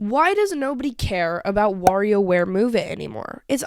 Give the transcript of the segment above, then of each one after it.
Why does nobody care about WarioWare Move It anymore? It's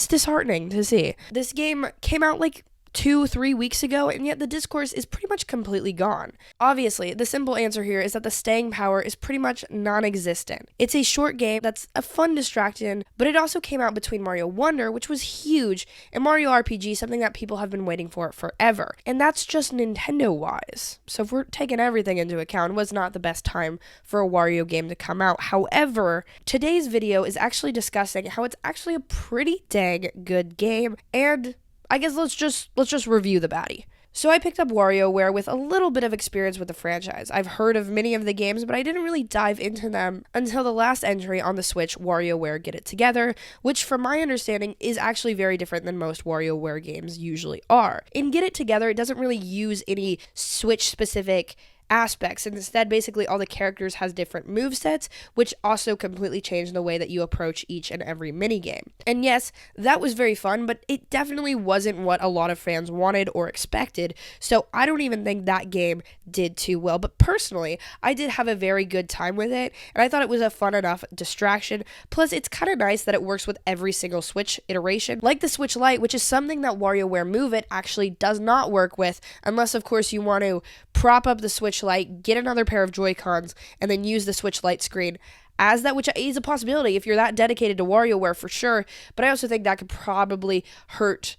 disheartening to see. This game came out like 2-3 weeks ago, and yet the discourse is pretty much completely gone. Obviously, the simple answer here is that the staying power is pretty much non-existent. It's a short game that's a fun distraction, but it also came out between Mario Wonder, which was huge, and Mario RPG, something that people have been waiting for forever. And that's just Nintendo-wise. So if we're taking everything into account, it was not the best time for a Wario game to come out. However, today's video is actually discussing how it's actually a pretty dang good game, and I guess let's just review the baddie. So I picked up WarioWare with a little bit of experience with the franchise. I've heard of many of the games, but I didn't really dive into them until the last entry on the Switch, WarioWare Get It Together, which from my understanding is actually very different than most WarioWare games usually are. In Get It Together, it doesn't really use any Switch-specific aspects, and instead basically all the characters has different movesets, which also completely change the way that you approach each and every minigame. And yes, that was very fun, but it definitely wasn't what a lot of fans wanted or expected, so I don't even think that game did too well. But personally, I did have a very good time with it, and I thought it was a fun enough distraction. Plus, it's kind of nice that it works with every single Switch iteration, like the Switch Lite, which is something that WarioWare Move It actually does not work with, unless of course you want to prop up the Switch Lite, get another pair of Joy-Cons, and then use the Switch Lite screen as that, which is a possibility if you're that dedicated to WarioWare for sure. But I also think that could probably hurt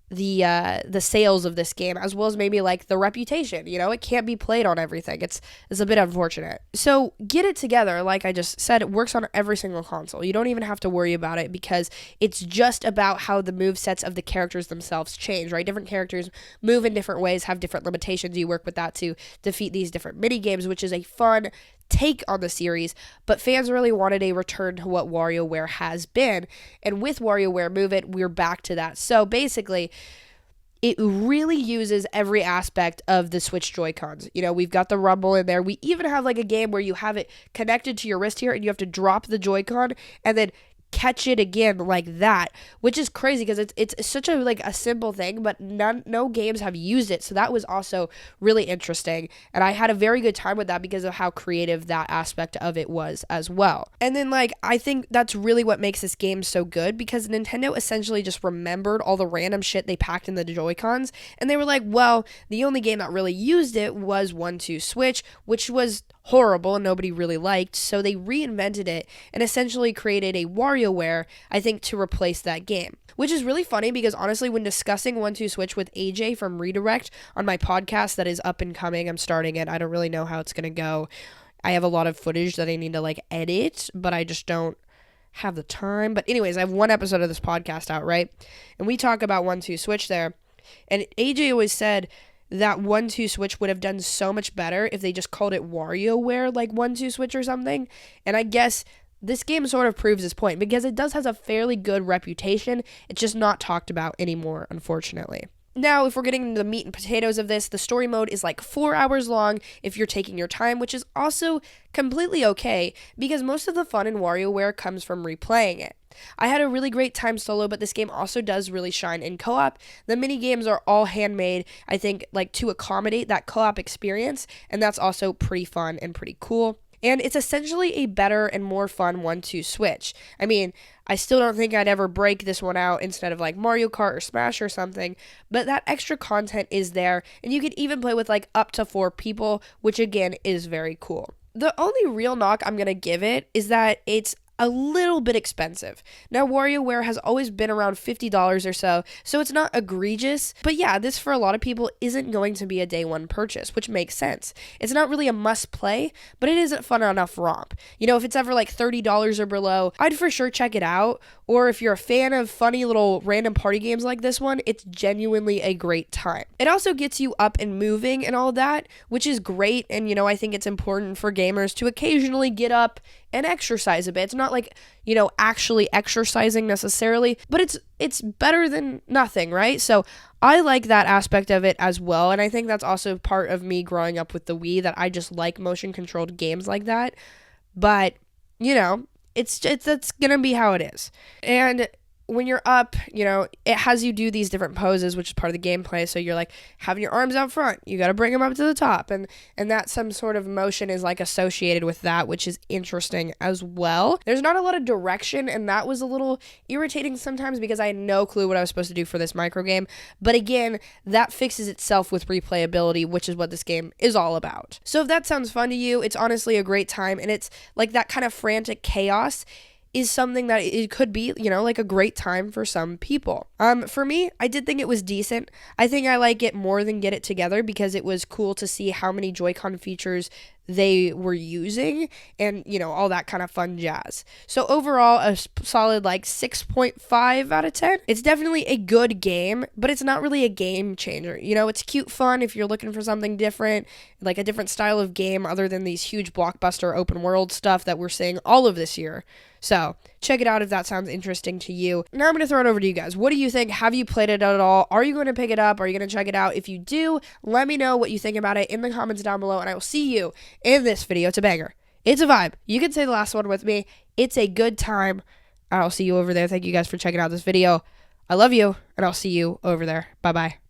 the sales of this game, as well as maybe like the reputation. You know, it can't be played on everything. It's a bit unfortunate. So Get It Together, like I just said, it works on every single console. You don't even have to worry about it because it's just about how the movesets of the characters themselves change, right? Different characters move in different ways, have different limitations. You work with that to defeat these different mini games, which is a fun take on the series, but fans really wanted a return to what WarioWare has been, and with WarioWare Move It, we're back to that. So basically, it really uses every aspect of the Switch Joy-Cons. You know, we've got the rumble in there. We even have like a game where you have it connected to your wrist here, and you have to drop the Joy-Con and then catch it again like that, which is crazy because it's such a like a simple thing, but no games have used it. So that was also really interesting, and I had a very good time with that because of how creative that aspect of it was as well. And then like I think that's really what makes this game so good, because Nintendo essentially just remembered all the random shit they packed in the Joy-Cons, and they were like, well, the only game that really used it was 1-2 Switch, which was horrible and nobody really liked, so they reinvented it and essentially created a WarioWare, I think, to replace that game. Which is really funny because honestly, when discussing 1-2 Switch with AJ from Redirect on my podcast that is up and coming, I'm starting it, I don't really know how it's gonna go. I have a lot of footage that I need to like edit, but I just don't have the time. But anyways, I have one episode of this podcast out, right? And we talk about 1-2 Switch there, and AJ always said that 1-2 Switch would have done so much better if they just called it WarioWare, like 1-2 Switch or something. And I guess this game sort of proves his point, because it does has a fairly good reputation. It's just not talked about anymore, unfortunately. Now, if we're getting into the meat and potatoes of this, the story mode is like 4 hours long if you're taking your time, which is also completely okay, because most of the fun in WarioWare comes from replaying it. I had a really great time solo, but this game also does really shine in co-op. The mini games are all handmade, I think, like to accommodate that co-op experience, and that's also pretty fun and pretty cool. And it's essentially a better and more fun 1-2 Switch. I mean, I still don't think I'd ever break this one out instead of like Mario Kart or Smash or something, but that extra content is there, and you can even play with like up to 4 people, which again is very cool. The only real knock I'm going to give it is that it's a little bit expensive. Now, WarioWare has always been around $50 or so it's not egregious. But yeah, this for a lot of people isn't going to be a day one purchase, which makes sense. It's not really a must play, but it is a fun enough romp. You know, if it's ever like $30 or below, I'd for sure check it out. Or if you're a fan of funny little random party games like this one, it's genuinely a great time. It also gets you up and moving and all that, which is great. And, you know, I think it's important for gamers to occasionally get up and exercise a bit. It's not like, you know, actually exercising necessarily, but it's better than nothing, right? So I like that aspect of it as well, and I think that's also part of me growing up with the Wii, that I just like motion controlled games like that. But, you know, that's gonna be how it is. And when you're up, it has you do these different poses, which is part of the gameplay. So you're like having your arms out front, you got to bring them up to the top, and that some sort of motion is like associated with that, which is interesting as well. There's not a lot of direction, and that was a little irritating sometimes because I had no clue what I was supposed to do for this micro game. But again, that fixes itself with replayability, which is what this game is all about. So if that sounds fun to you, it's honestly a great time, and it's like that kind of frantic chaos is something that it could be, like a great time for some people. For me, I did think it was decent. I think I like it more than Get It Together because it was cool to see how many Joy-Con features they were using and, all that kind of fun jazz. So overall, a solid like 6.5 out of 10. It's definitely a good game, but it's not really a game changer. It's cute fun if you're looking for something different, like a different style of game other than these huge blockbuster open world stuff that we're seeing all of this year. So check it out if that sounds interesting to you. Now I'm going to throw it over to you guys. What do you think? Have you played it at all? Are you going to pick it up? Are you going to check it out? If you do, let me know what you think about it in the comments down below, and I will see you in this video. It's a banger. It's a vibe. You can say the last one with me. It's a good time. I'll see you over there. Thank you guys for checking out this video. I love you, and I'll see you over there. Bye-bye.